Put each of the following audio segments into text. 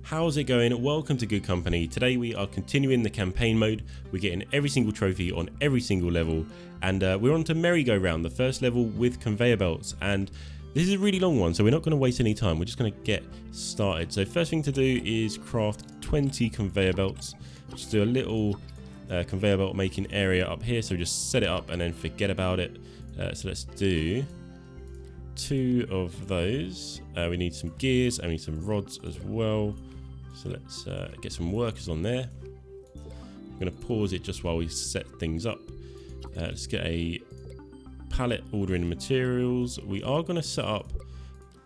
How's it going? Welcome to Good Company. Today we are continuing the campaign mode. We're getting every single trophy on every single level, and we're on to merry-go-round, the first level with conveyor belts. And this is a really long one, so we're not going to waste any time. We're just going to get started. So first thing to do is craft 20 conveyor belts. Just do a little conveyor belt making area up here, so just set it up and then forget about it. So let's do 2 of those. We need some gears and we need some rods as well. So let's get some workers on there. I'm going to pause it just while we set things up. Let's get a pallet ordering materials. We are going to set up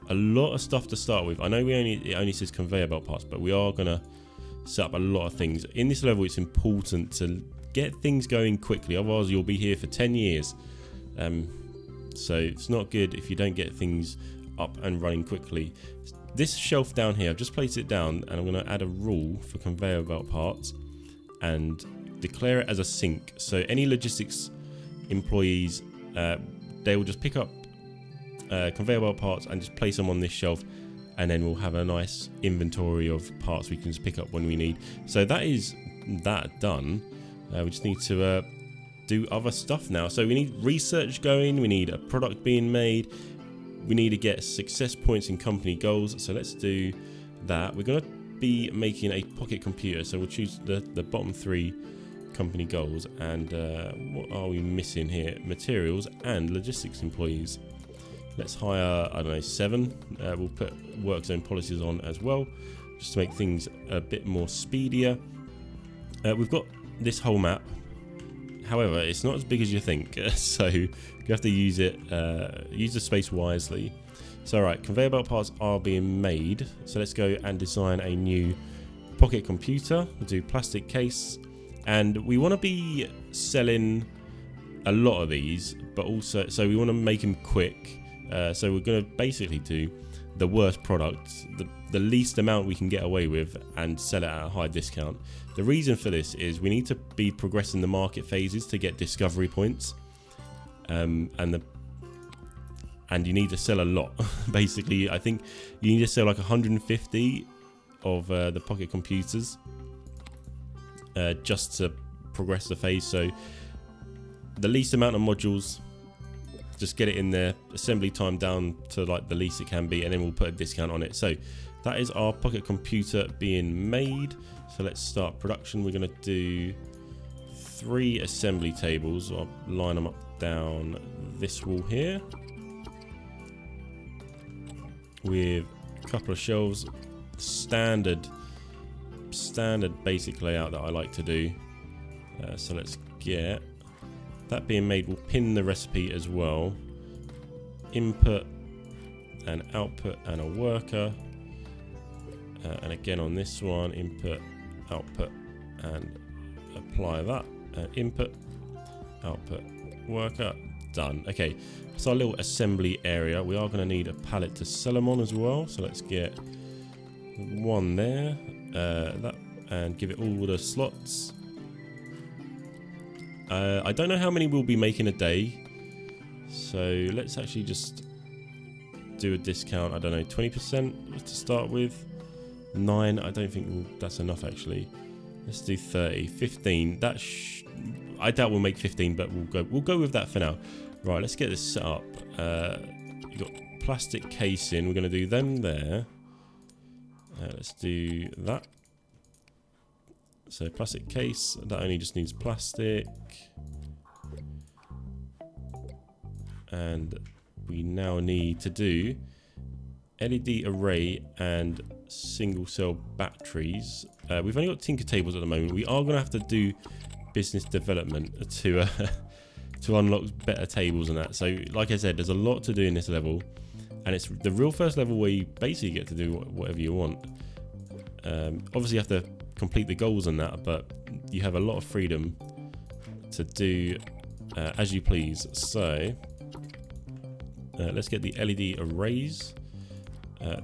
a lot of stuff to start with. I know it only says conveyor belt parts, but we are going to set up a lot of things. In this level, it's important to get things going quickly, otherwise you'll be here for 10 years. So it's not good if you don't get things up and running quickly. This shelf down here, I've just placed it down, and I'm going to add a rule for conveyor belt parts and declare it as a sink. So any logistics employees, they will just pick up conveyor belt parts and just place them on this shelf, and then we'll have a nice inventory of parts we can just pick up when we need. So that is that done. We just need to do other stuff now. So we need research going, we need a product being made, we need to get success points in company goals. So let's do that. We're going to be making a pocket computer, so we'll choose the bottom 3 company goals. And what are we missing here? Materials and logistics employees. Let's hire, I don't know, 7. We'll put work zone policies on as well, just to make things a bit more speedier. We've got this whole map. However, it's not as big as you think, so you have to use it, use the space wisely. So, right, conveyor belt parts are being made. So let's go and design a new pocket computer. We'll do plastic case, and we want to be selling a lot of these, but also, so we want to make them quick. So we're going to basically do the worst product, the least amount we can get away with, and sell it at a high discount. The reason for this is we need to be progressing the market phases to get discovery points, and you need to sell a lot. Basically, I think you need to sell like 150 of the pocket computers just to progress the phase. So the least amount of modules, just get it in there, assembly time down to like the least it can be, and then we'll put a discount on it. So that is our pocket computer being made. So let's start production. We're going to do 3 assembly tables. I'll line them up down this wall here with a couple of shelves. Standard basic layout that I like to do. So let's get that being made. We'll pin the recipe as well. Input and output and a worker. And again on this one, input, output, and apply that. Input, output, worker, done. Okay, so our little assembly area. We are going to need a pallet to sell them on as well. So let's get 1 there, that, and give it all the slots. I don't know how many we'll be making a day, so let's actually just do a discount. I don't know, 20% to start with. 9, I don't think that's enough actually. Let's do 30, 15. I doubt we'll make 15, but we'll go with that for now. Right, let's get this set up. We've got plastic casing. We're going to do them there. Let's do that. So plastic case, that only just needs plastic. And we now need to do LED array and single cell batteries. We've only got tinker tables at the moment. We are going to have to do business development to unlock better tables and that. So like I said, there's a lot to do in this level, and it's the real first level where you basically get to do whatever you want. Obviously you have to complete the goals and that, but you have a lot of freedom to do as you please. So let's get the LED arrays.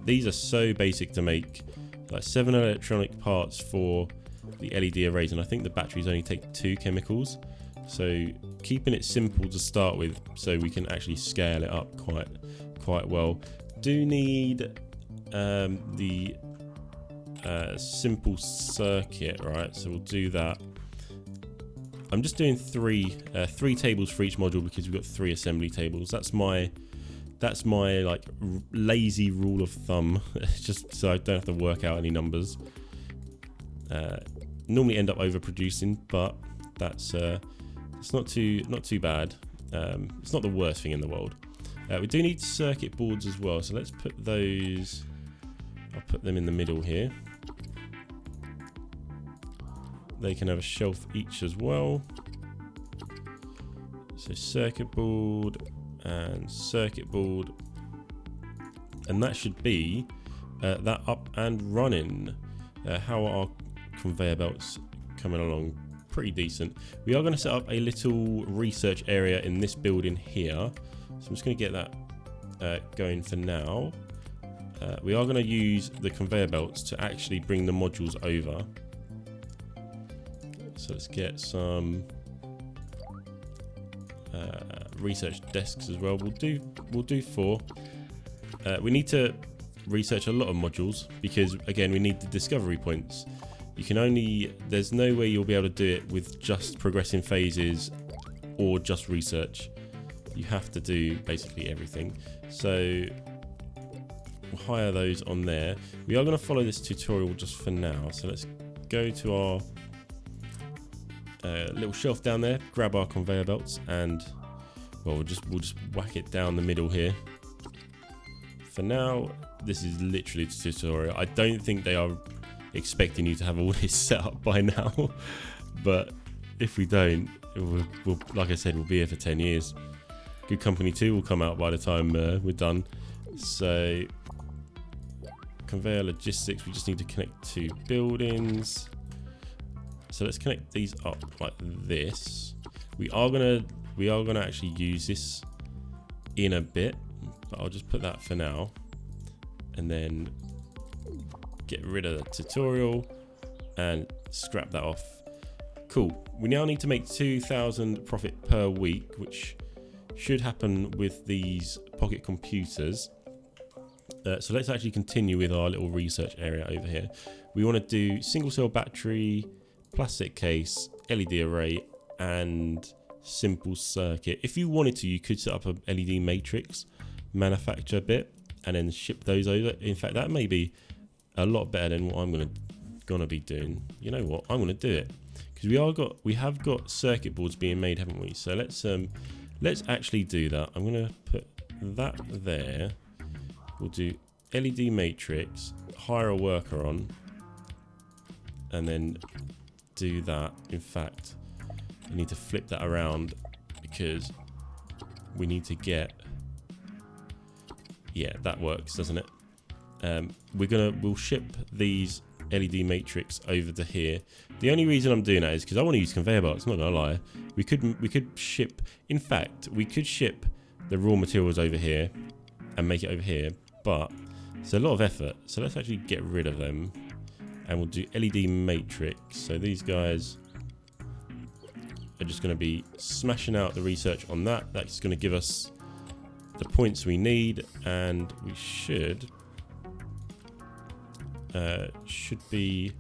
These are so basic to make, like 7 electronic parts for the LED arrays, and I think the batteries only take 2 chemicals, so keeping it simple to start with so we can actually scale it up quite well. Do need the simple circuit, right? So we'll do that. I'm just doing three tables for each module because we've got 3 assembly tables. That's my like lazy rule of thumb, just so I don't have to work out any numbers. Normally end up overproducing, but that's it's not too bad. It's not the worst thing in the world. We do need circuit boards as well, so let's put those. I'll put them in the middle here. They can have a shelf each as well. So circuit board and circuit board, and that should be that up and running. How are our conveyor belts coming along? Pretty decent. We are going to set up a little research area in this building here, so I'm just going to get that going for now. We are going to use the conveyor belts to actually bring the modules over. So let's get some research desks as well. We'll do 4. We need to research a lot of modules because again we need the discovery points. There's no way you'll be able to do it with just progressing phases or just research. You have to do basically everything. So we'll hire those on there. We are going to follow this tutorial just for now. So let's go to our little shelf down there, grab our conveyor belts, and well, we'll just whack it down the middle here. For now, this is literally the tutorial. I don't think they are expecting you to have all this set up by now, but if we don't, we'll like I said, we'll be here for 10 years. Good Company 2 will come out by the time we're done. So conveyor logistics, we just need to connect 2 buildings. So let's connect these up like this. We are gonna actually use this in a bit, but I'll just put that for now, and then get rid of the tutorial and scrap that off. Cool. We now need to make 2,000 profit per week, which should happen with these pocket computers. So let's actually continue with our little research area over here. We want to do single cell battery, plastic case, LED array, and simple circuit. If you wanted to, you could set up a LED matrix manufacture bit and then ship those over. In fact, that may be a lot better than what I'm gonna be doing. You know what? I'm gonna do it because we have got circuit boards being made, haven't we? So let's actually do that. I'm gonna put that there. We'll do LED matrix, hire a worker on, and then do that. In fact, we need to flip that around because we need to get, yeah, that works, doesn't it? We'll ship these LED matrix over to here. The only reason I'm doing that is because I want to use conveyor belts, not gonna lie. We could ship, in fact, we could ship the raw materials over here and make it over here, but it's a lot of effort. So let's actually get rid of them and we'll do LED matrix. So these guys are just going to be smashing out the research on that. That's going to give us the points we need, and we should be,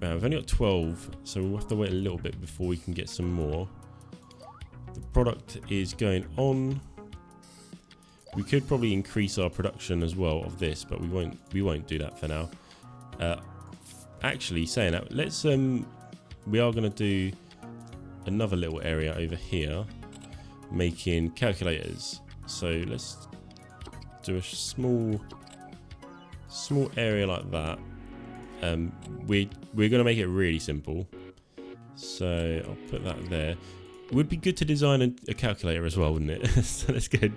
we've only got 12, so we'll have to wait a little bit before we can get some more. The product is going on. We could probably increase our production as well of this, but we won't do that for now. Actually, saying that, let's we are going to do another little area over here making calculators. So let's do a small area like that. We're going to make it really simple, so I'll put that there. It would be good to design a calculator as well, wouldn't it? So let's go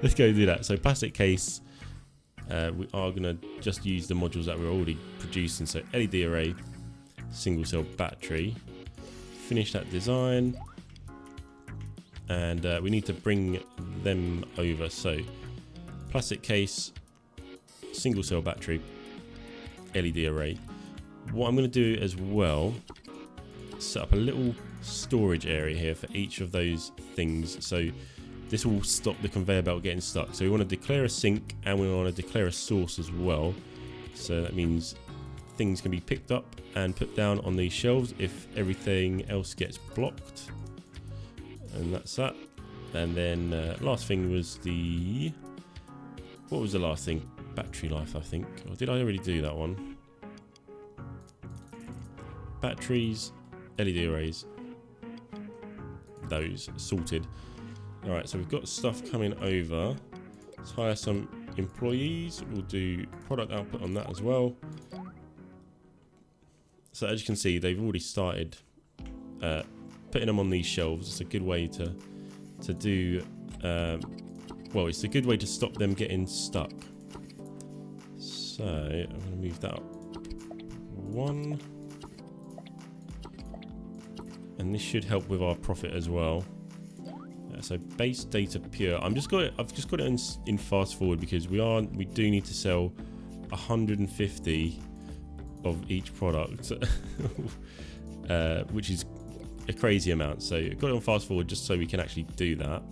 do that. So plastic case, we are going to just use the modules that we're already producing. So LED array, single cell battery. Finish that design, and we need to bring them over. So plastic case, single cell battery, LED array. What I'm going to do as well, set up a little storage area here for each of those things, so this will stop the conveyor belt getting stuck. So we want to declare a sink and we want to declare a source as well. So that means things can be picked up and put down on these shelves if everything else gets blocked. And that's that. And then last thing was the... What was the last thing? Battery life, I think. Or did I already do that one? Batteries, LED arrays. Those sorted. Alright, so we've got stuff coming over. Let's hire some employees. We'll do product output on that as well. So as you can see, they've already started putting them on these shelves. It's a good way to do... well, it's a good way to stop them getting stuck. So I'm going to move that up one. And this should help with our profit as well. So base data pure. I've just got it in fast forward because we do need to sell 150 of each product, which is a crazy amount. So I've got it on fast forward just so we can actually do that.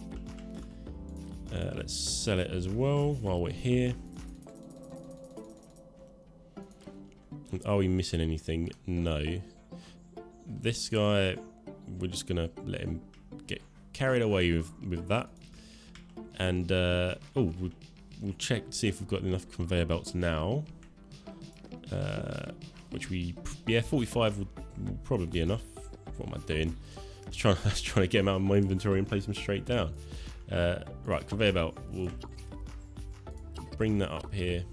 Let's sell it as well while we're here. Are we missing anything? No. This guy, we're just gonna let him get carried away with that. And we'll check to see if we've got enough conveyor belts now. Which 45 will probably be enough. What am I doing? I was trying to get them out of my inventory and place them straight down. Right, conveyor belt. We'll bring that up here.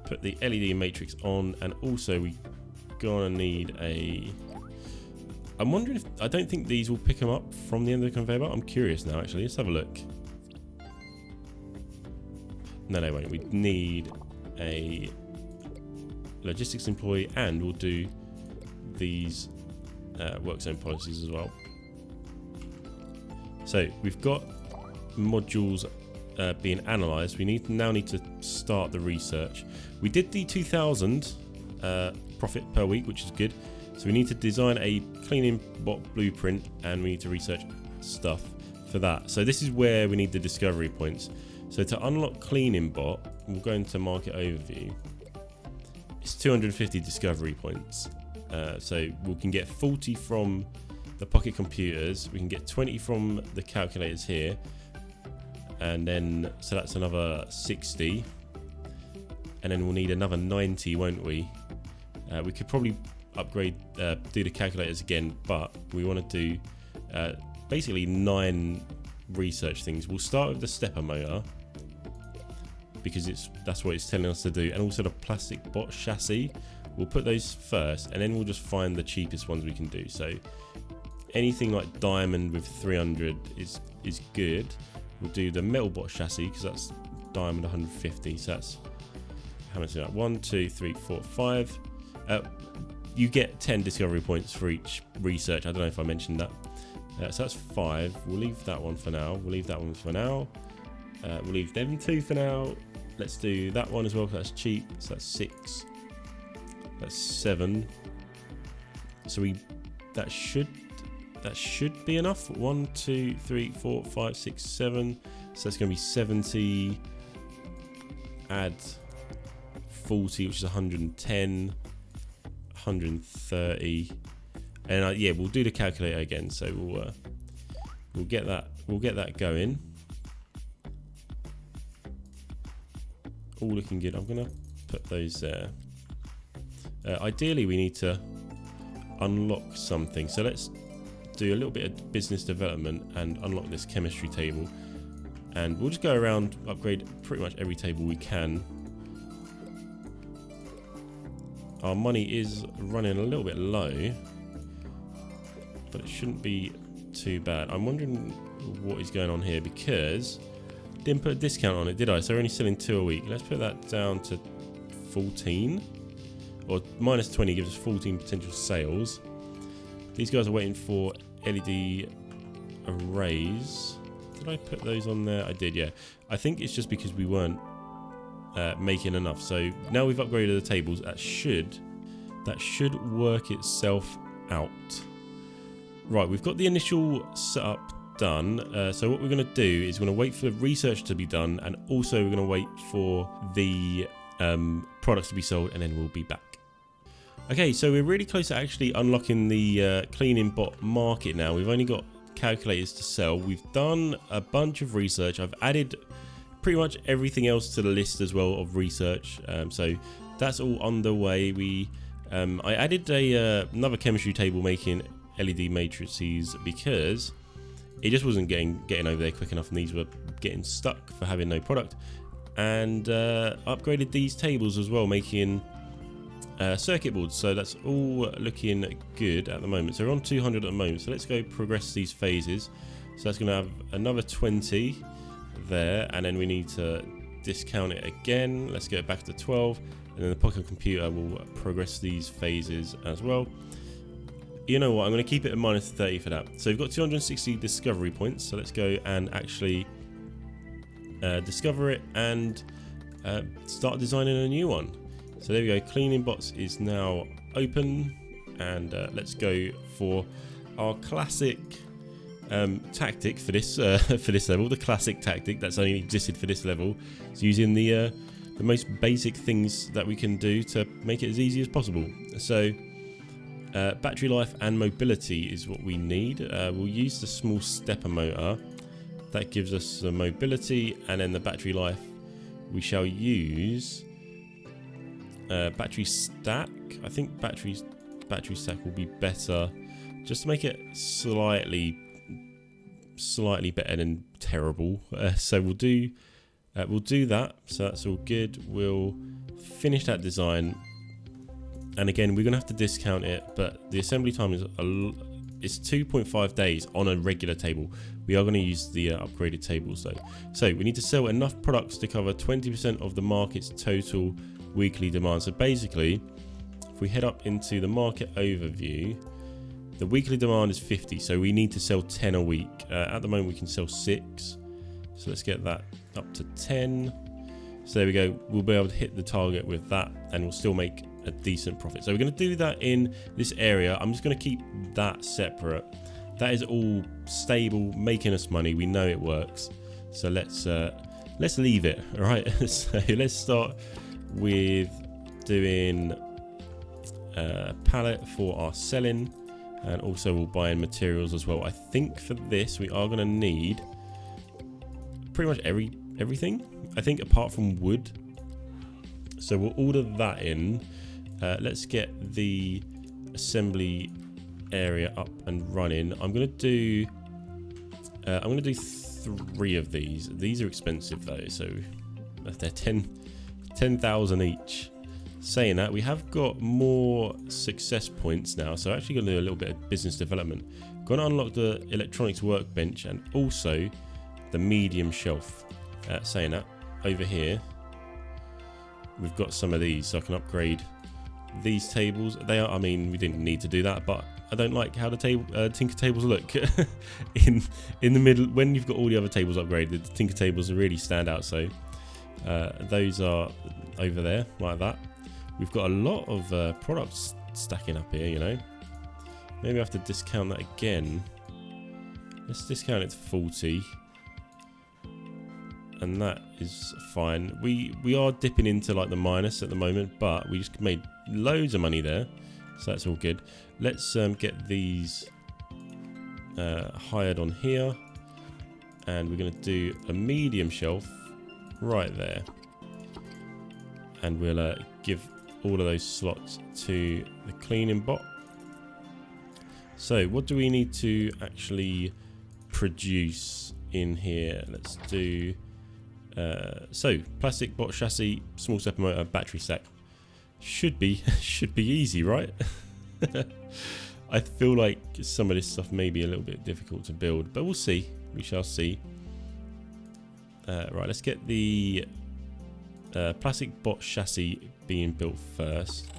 Put the LED matrix on, and also we gonna need a... I'm wondering if... I don't think these will pick them up from the end of the conveyor belt. I'm curious now, actually. Let's have a look. No, they won't. We need a logistics employee, and we'll do these work zone policies as well. So we've got modules being analysed. We now need to start the research. We did the 2,000 profit per week, which is good. So we need to design a cleaning bot blueprint, and we need to research stuff for that. So this is where we need the discovery points. So to unlock cleaning bot, we'll go into market overview. It's 250 discovery points. So we can get 40 from the pocket computers. We can get 20 from the calculators here. And then, so that's another 60. And then we'll need another 90, won't we? We could probably upgrade, do the calculators again, but we want to do basically 9 research things. We'll start with the stepper motor because that's what it's telling us to do, and also the plastic bot chassis. We'll put those first, and then we'll just find the cheapest ones we can do. So anything like diamond with 300 is good. We'll do the metal bot chassis because that's diamond 150. So that's how much is that? 1, 2, 3, 4, 5. You get 10 discovery points for each research. I don't know if I mentioned that. So that's 5. We'll leave that one for now. We'll leave We'll leave them 2 for now. Let's do that one as well because that's cheap. So that's 6. That's 7. So that should be enough. 1, 2, 3, 4, 5, 6, 7. So that's going to be 70. Add 40, which is 110. 130. And yeah, we'll do the calculator again. So we'll get that going. All looking good. I'm gonna put those there. Ideally, we need to unlock something. So let's do a little bit of business development and unlock this chemistry table. And we'll just go around, upgrade pretty much every table we can. Our money is running a little bit low, but it shouldn't be too bad. I'm wondering what is going on here because didn't put a discount on it, did I? So we're only selling 2 a week. Let's put that down to 14, or minus 20 gives us 14 potential sales. These guys are waiting for LED arrays. Did I put those on there? I did, yeah. I think it's just because we weren't making enough. So now we've upgraded the tables. That should work itself out. Right, we've got the initial setup done. So what we're going to do is we're going to wait for the research to be done, and also we're going to wait for the products to be sold, and then we'll be back. Okay, so we're really close to actually unlocking the cleaning bot market now. We've only got calculators to sell. We've done a bunch of research. I've added pretty much everything else to the list as well of research. So that's all underway. I added another chemistry table making LED matrices because it just wasn't getting over there quick enough, and these were getting stuck for having no product. And upgraded these tables as well, making circuit boards. So that's all looking good at the moment. So we're on 200 at the moment. So let's go progress these phases. So that's going to have another 20 there, and then we need to discount it again. Let's get it back to 12, and then the pocket computer will progress these phases as well. You know what, I'm going to keep it at minus 30 for that. So we've got 260 discovery points, so let's go and actually discover it and start designing a new one. So there we go, cleaning bots is now open, and let's go for our classic tactic for this level. The classic tactic that's only existed for this level is using the most basic things that we can do to make it as easy as possible. So battery life and mobility is what we need. We'll use the small stepper motor. That gives us the mobility, and then the battery life we shall use battery stack. I think battery stack will be better, just to make it slightly better than terrible. So we'll do that. So that's all good. We'll finish that design. And again, we're going to have to discount it, but the assembly time is 2.5 days on a regular table. We are going to use the upgraded tables though. So we need to sell enough products to cover 20% of the market's total weekly demand. So basically, if we head up into the market overview, the weekly demand is 50, so we need to sell 10 a week. At the moment, we can sell 6. So let's get that up to 10. So there we go. We'll be able to hit the target with that, and we'll still make a decent profit. So we're going to do that in this area. I'm just going to keep that separate. That is all stable, making us money. We know it works. So let's leave it. All right. So let's start with doing pallet for our selling, and also we'll buy in materials as well. I think for this we are going to need pretty much everything, I think, apart from wood. So we'll order that in. Let's get the assembly area up and running. I'm gonna do 3 of these. These are expensive though, so they're 10,000 each. Saying that, we have got more success points now, so actually going to do a little bit of business development. Going to unlock the electronics workbench and also the medium shelf. Saying that, over here we've got some of these, so I can upgrade these tables. They are, I mean, we didn't need to do that, but I don't like how the Tinker tables look in the middle. When you've got all the other tables upgraded, the Tinker tables really stand out. So those are over there like that. We've got a lot of products stacking up here, you know. Maybe I have to discount that again. Let's discount it to 40. And that is fine. We are dipping into like the minus at the moment, but we just made loads of money there. So that's all good. Let's get these hired on here. And we're going to do a medium shelf right there. And we'll give all of those slots to the cleaning bot. So what do we need to actually produce in here? Let's do so plastic bot chassis, small stepper motor, battery stack. Should be easy, right? I feel like some of this stuff may be a little bit difficult to build, but we'll see. We shall see. Right, let's get the plastic bot chassis being built first.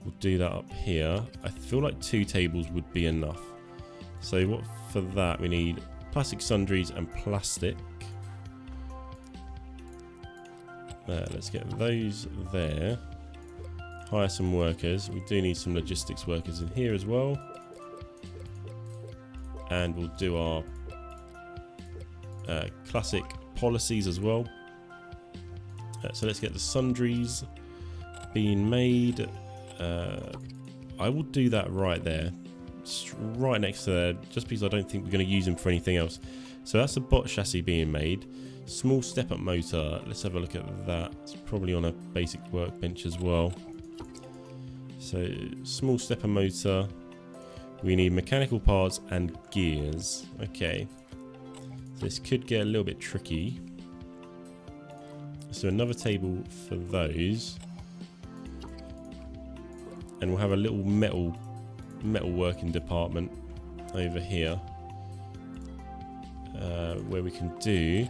We'll do that up here. I feel like 2 tables would be enough. So what for that we need plastic sundries and plastic. Let's get those there. Hire some workers. We do need some logistics workers in here as well. And we'll do our classic policies as well. So let's get the sundries being made. I will do that right there, right next to there, just because I don't think we're going to use them for anything else. So that's the bot chassis being made. Small step-up motor, let's have a look at that. It's probably on a basic workbench as well. So small stepper motor, we need mechanical parts and gears. Okay, so this could get a little bit tricky. So another table for those, and we'll have a little metal working department over here, where we can do.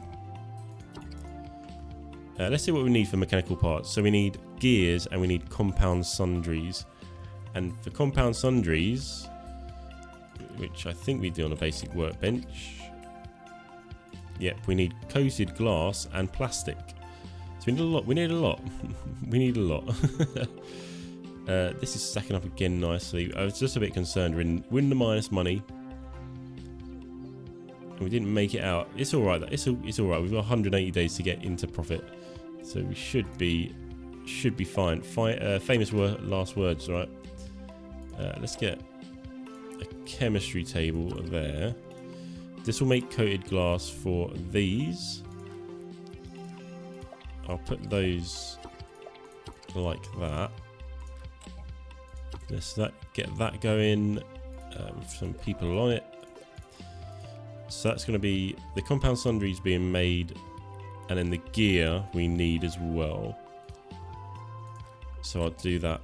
Let's see what we need for mechanical parts. So we need gears and we need compound sundries. And for compound sundries, which I think we do on a basic workbench, yep, we need coated glass and plastic. So we need a lot. We need a lot. We need a lot. This is stacking up again nicely. I was just a bit concerned. We're in the minus money. And we didn't make it out. It's all right. It's all right. We've got 180 days to get into profit. So we should be fine. Famous last words, right? Let's get a chemistry table there. This will make coated glass for these. I'll put those like that. Let's get that going with some people on it. So that's going to be the compound sundries being made, and then the gear we need as well. So I'll do that.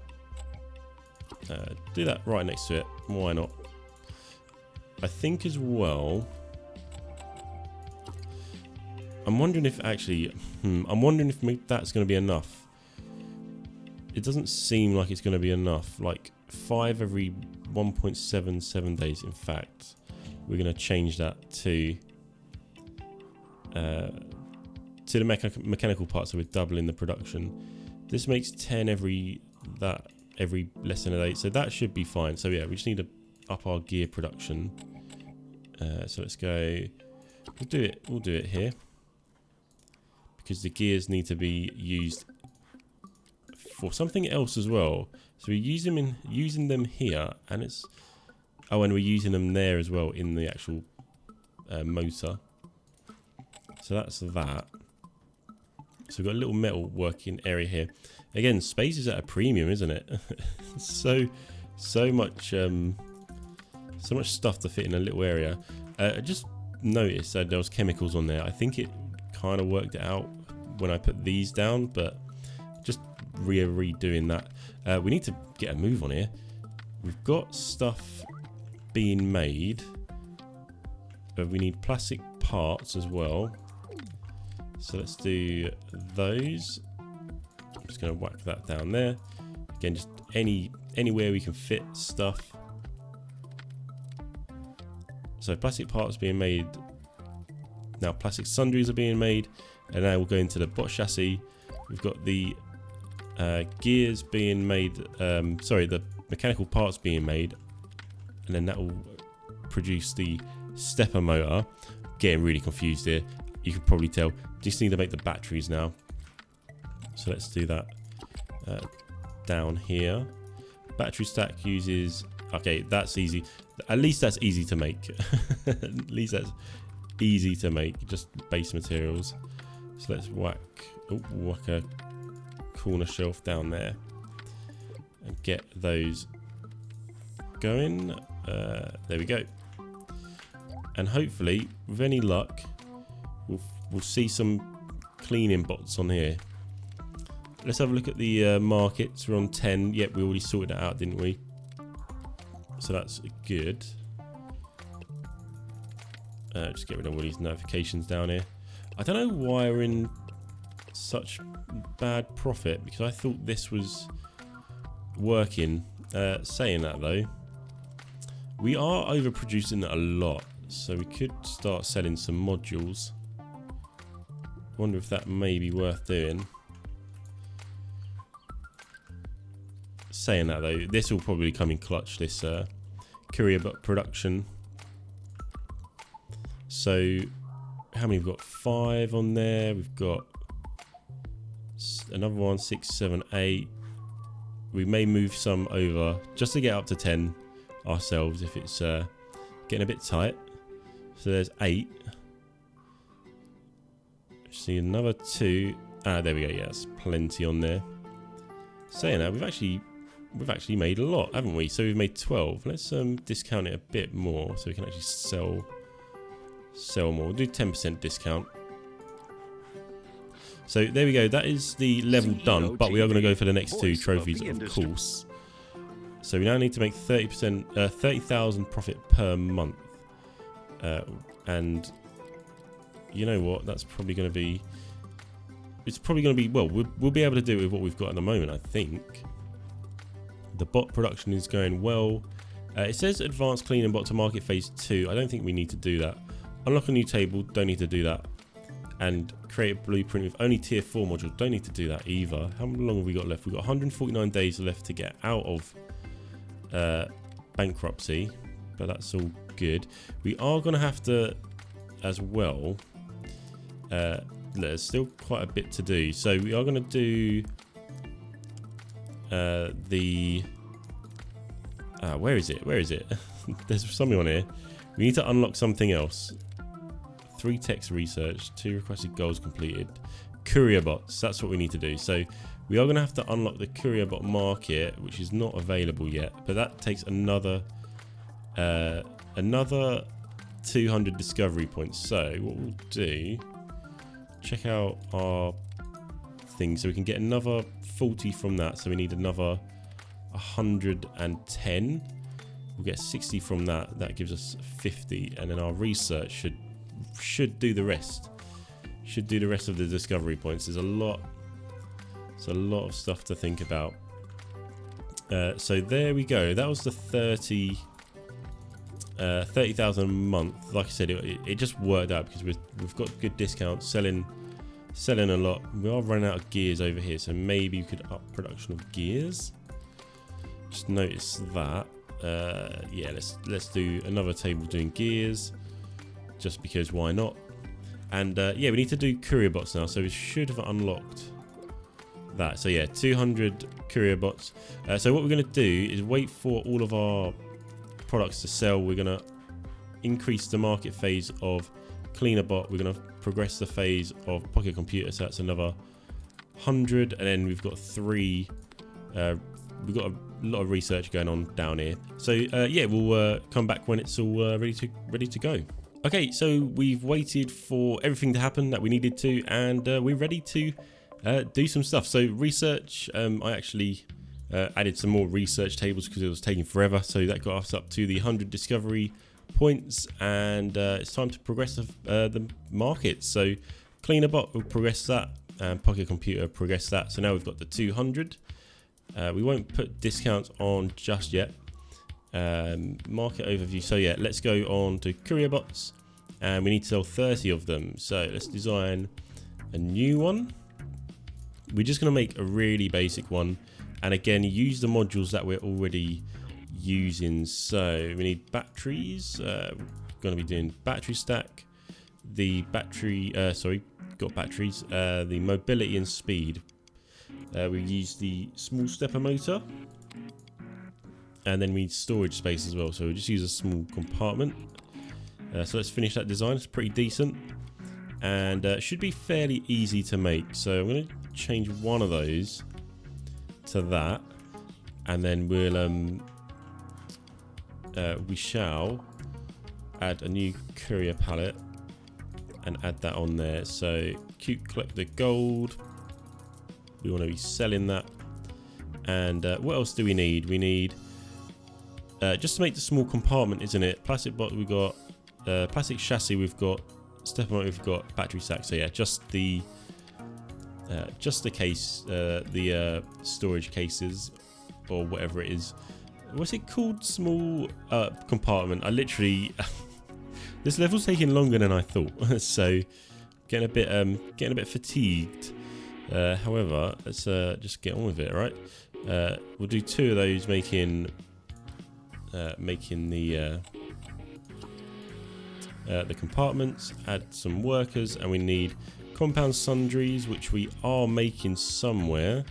Do that right next to it. Why not? I think as well. I'm wondering if actually. I'm wondering if that's going to be enough. It doesn't seem like it's going to be enough. Like 5 every 1.77 days. In fact, we're going to change that to the mechanical part, so we're doubling the production. This makes 10 every less than a day, so that should be fine. So yeah, we just need to up our gear production. So let's go. We'll do it here because the gears need to be used for something else as well. So we use them using them here, and it's and we're using them there as well in the actual motor. So that's that. So we've got a little metal working area here. Again, space is at a premium, isn't it? so much stuff to fit in a little area. I just noticed that there was chemicals on there. I think it kind of worked it out when I put these down, but just redoing that. We need to get a move on here. We've got stuff being made, but we need plastic parts as well. So let's do those. I'm just going to whack that down there. Again, just anywhere we can fit stuff. So plastic parts being made. Now plastic sundries are being made. And now we'll go into the bot chassis. We've got the gears being made. The mechanical parts being made. And then that will produce the stepper motor. Getting really confused here. You can probably tell. Just need to make the batteries now. So let's do that down here. Battery stack uses. Okay, that's easy. At least that's easy to make. At least that's easy to make. Just base materials. So let's whack a corner shelf down there and get those going. There we go. And hopefully, with any luck, we'll see some cleaning bots on here. Let's have a look at the markets. We're on 10. Yep, we already sorted it out, didn't we? So that's good. Just get rid of all these notifications down here. I don't know why we're in such bad profit, because I thought this was working. Saying that though, we are overproducing a lot, so we could start selling some modules. Wonder if that may be worth doing. Saying that though, this will probably come in clutch, this courier bot production. So how many? We've got 5 on there. We've got another one, 6, 7, 8. We may move some over just to get up to 10 ourselves if it's getting a bit tight. So there's 8. See another 2. Ah, there we go. Yeah, that's plenty on there. Saying that, we've actually made a lot, haven't we? So we've made 12. Let's discount it a bit more so we can actually sell more. We'll do 10% discount. So there we go. That is the level done, but we are going to go for the next 2 trophies, of course. So we now need to make 30,000 profit per month, and you know what? That's probably going to be. It's probably going to be, well, we'll be able to do it with what we've got at the moment, I think. The bot production is going well. It says advanced cleaning bot to market phase 2. I don't think we need to do that. Unlock a new table, don't need to do that. And create a blueprint with only tier 4 module, don't need to do that either. How long have we got left? We've got 149 days left to get out of bankruptcy, but that's all good. We are going to have to, as well, there's still quite a bit to do. So we are going to do where is it? There's something on here. We need to unlock something else. 3 text research, 2 requested goals completed. Courier bots, that's what we need to do. So we are going to have to unlock the courier bot market, which is not available yet, but that takes another 200 discovery points. So what we'll do, check out our thing, so we can get another 40 from that. So we need another 110. We'll get 60 from that. That gives us 50, and then our research should do the rest. Should do the rest of the discovery points. There's a lot of stuff to think about. So there we go. That was the 30,000 a month. Like I said, it just worked out because we've got good discounts, selling a lot. We are running out of gears over here, so maybe we could up production of gears. Just notice that. Yeah, let's do another table doing gears, just because why not? And yeah, we need to do courier bots now, so we should have unlocked that. So yeah, 200 courier bots. So what we're going to do is wait for all of our products to sell. We're going to increase the market phase of cleaner bot. We're going to progress the phase of pocket computer, so that's another 100, and then we've got 3. We've got a lot of research going on down here. So yeah, we'll come back when it's all ready to go. Okay, so we've waited for everything to happen that we needed to, and we're ready to do some stuff. So research, I actually added some more research tables because it was taking forever. So that got us up to the 100 discovery points, and it's time to progress the market. So cleaner bot will progress that, and pocket computer progress that. So now we've got the 200. We won't put discounts on just yet. Market overview. So yeah, let's go on to courier bots, and we need to sell 30 of them. So let's design a new one. We're just going to make a really basic one, and again use the modules that we're already using. So we need batteries. We're going to be doing battery stack, the battery got batteries, the mobility and speed. We use the small stepper motor, and then we need storage space as well, so we'll just use a small compartment. So let's finish that design. It's pretty decent, and it should be fairly easy to make. So I'm going to change one of those to that, and then we shall add a new courier pallet and add that on there. So collect the gold. We want to be selling that. And what else do we need? We need just to make the small compartment, isn't it? Plastic bot, we've got plastic chassis, we've got stepper motor, we've got battery sack. So yeah, just the case, the storage cases or whatever it is. What's it called? Small compartment. I literally this level's taking longer than I thought. So getting a bit fatigued. However, let's just get on with it, right? We'll do 2 of those, making the the compartments, add some workers, and we need compound sundries, which we are making somewhere.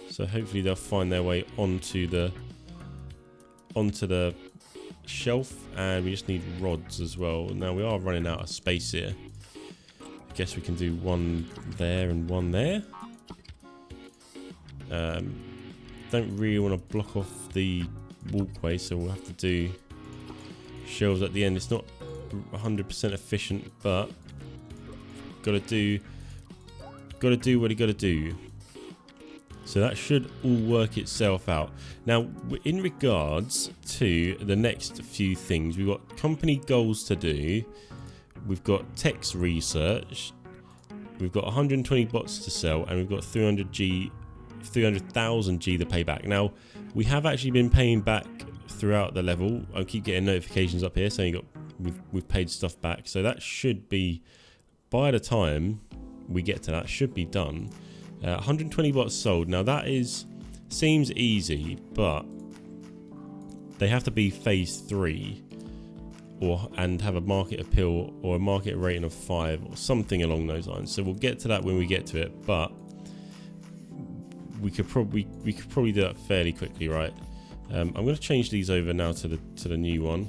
So hopefully they'll find their way onto the shelf, and we just need rods as well. Now we are running out of space here. I guess we can do one there and one there. Don't really want to block off the walkway, so we'll have to do shelves at the end. It's not 100% efficient, but gotta do what you gotta do. So that should all work itself out. Now, in regards to the next few things, we've got company goals to do. We've got text research. We've got 120 bots to sell, and we've got 300,000 G to pay back. Now, we have actually been paying back throughout the level. I keep getting notifications up here saying we've paid stuff back. So that should be, by the time we get to that, should be done. 120 bots sold. Now that seems easy, but they have to be phase 3 and have a market appeal or a market rating of 5 or something along those lines. So we'll get to that when we get to it, but we could probably do that fairly quickly, right? I'm going to change these over now to the new one,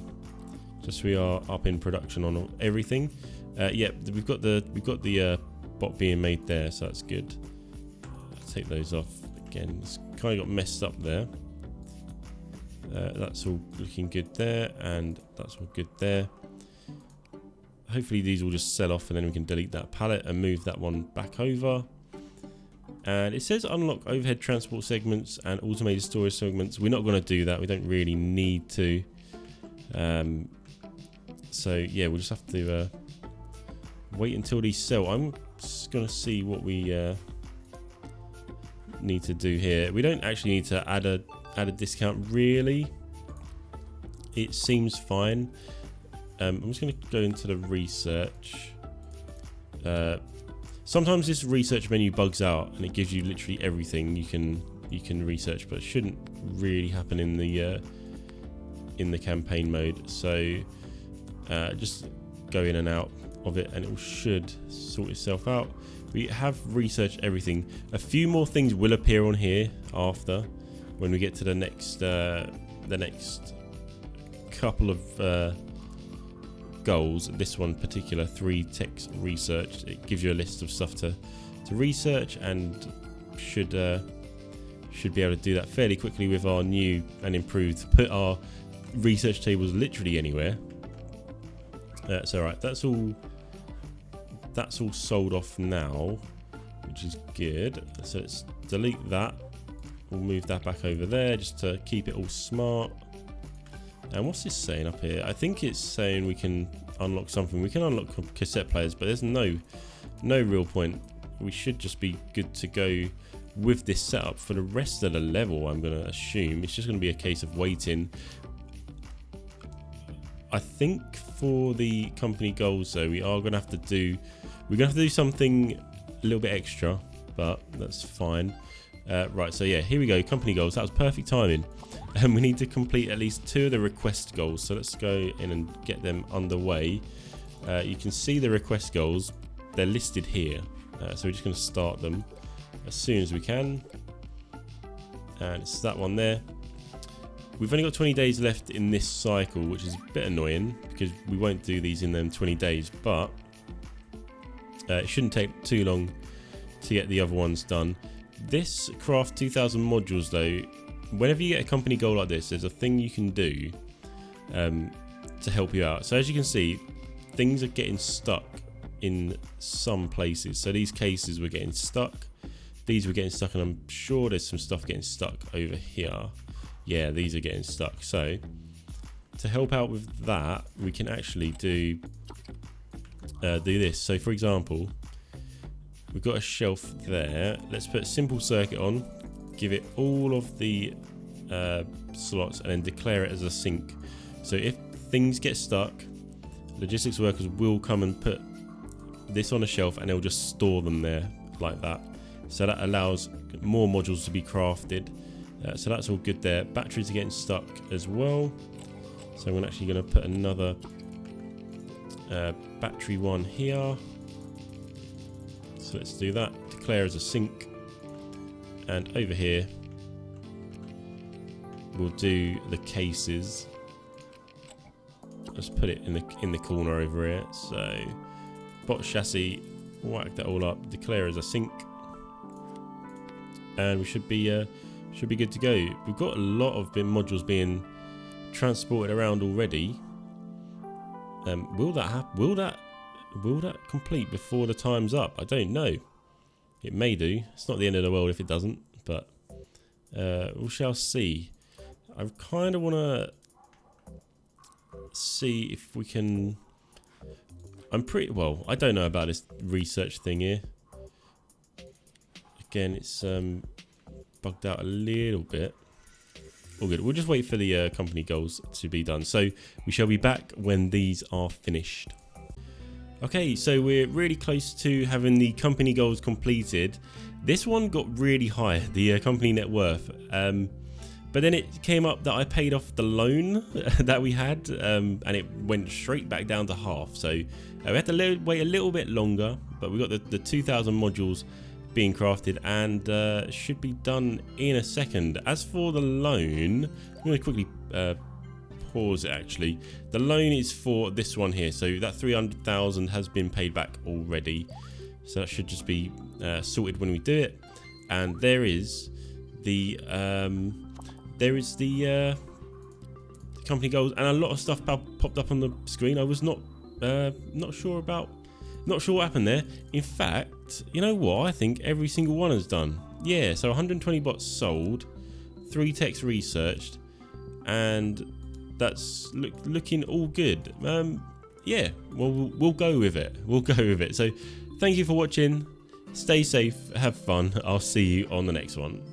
just so we are up in production on everything. Yeah, we've got the bot being made there, so that's good. Take those off again. It's kind of got messed up there. That's all looking good there, and that's all good there. Hopefully these will just sell off, and then we can delete that pallet and move that one back over. And it says unlock overhead transport segments and automated storage segments. We're not going to do that. We don't really need to. So yeah, we'll just have to wait until these sell. I'm just going to see what we need to do here. We don't actually need to add a discount really. It seems fine. I'm just going to go into the research. Sometimes this research menu bugs out and it gives you literally everything you can research, but it shouldn't really happen in the campaign mode. So just go in and out of it and it should sort itself out. We have researched everything. A few more things will appear on here after, when we get to the next couple of goals. This one particular, 3 text research. It gives you a list of stuff to research, and should be able to do that fairly quickly with our new and improved. Put our research tables literally anywhere. So right, that's all sold off now, which is good. So let's delete that. We'll move that back over there just to keep it all smart. And what's this saying up here? I think it's saying we can unlock something. We can unlock cassette players, but there's no real point. We should just be good to go with this setup for the rest of the level. I'm going to assume it's just going to be a case of waiting. I think for the company goals though, we're going to have to do something a little bit extra, but that's fine. Right, so yeah, here we go. Company goals. That was perfect timing. And we need to complete at least 2 of the request goals. So let's go in and get them underway. You can see the request goals. They're listed here. So we're just going to start them as soon as we can. And it's that one there. We've only got 20 days left in this cycle, which is a bit annoying because we won't do these in them 20 days. But it shouldn't take too long to get the other ones done. This craft 2,000 modules though, whenever you get a company goal like this, there's a thing you can do to help you out. So as you can see, things are getting stuck in some places. So these cases were getting stuck, these were getting stuck, and I'm sure there's some stuff getting stuck over here. Yeah, these are getting stuck. So to help out with that, we can actually do this. So for example, we've got a shelf there. Let's put a simple circuit on, give it all of the slots, and then declare it as a sink. So if things get stuck, logistics workers will come and put this on a shelf and they'll just store them there like that. So that allows more modules to be crafted. So that's all good there. Batteries are getting stuck as well. So I'm actually going to put another battery one here. So let's do that. Declare as a sink. And over here, we'll do the cases. Let's put it in the corner over here. So, bot chassis, whack that all up. Declare as a sink, and we should be good to go. We've got a lot of modules being transported around already. Will that happen? Will that complete before the time's up? I don't know. It may do. It's not the end of the world if it doesn't, but we shall see. I kind of want to see if we can. I don't know about this research thing here. Again, it's bugged out a little bit. All good. We'll just wait for the company goals to be done. So we shall be back when these are finished. Okay, so we're really close to having the company goals completed. This one got really high, the company net worth. But then it came up that I paid off the loan that we had, and it went straight back down to half. So we had to wait a little bit longer, but we got the 2,000 modules being crafted and should be done in a second. As for the loan, I'm going to quickly pause it actually. The loan is for this one here, so that 300,000 has been paid back already, so that should just be sorted when we do it. And there is the company goals, and a lot of stuff popped up on the screen. I was not sure what happened there. In fact, you know what? I think every single one is done. Yeah, so 120 bots sold, 3 techs researched, and that's looking all good. Yeah, well, we'll go with it. We'll go with it. So thank you for watching. Stay safe, have fun. I'll see you on the next one.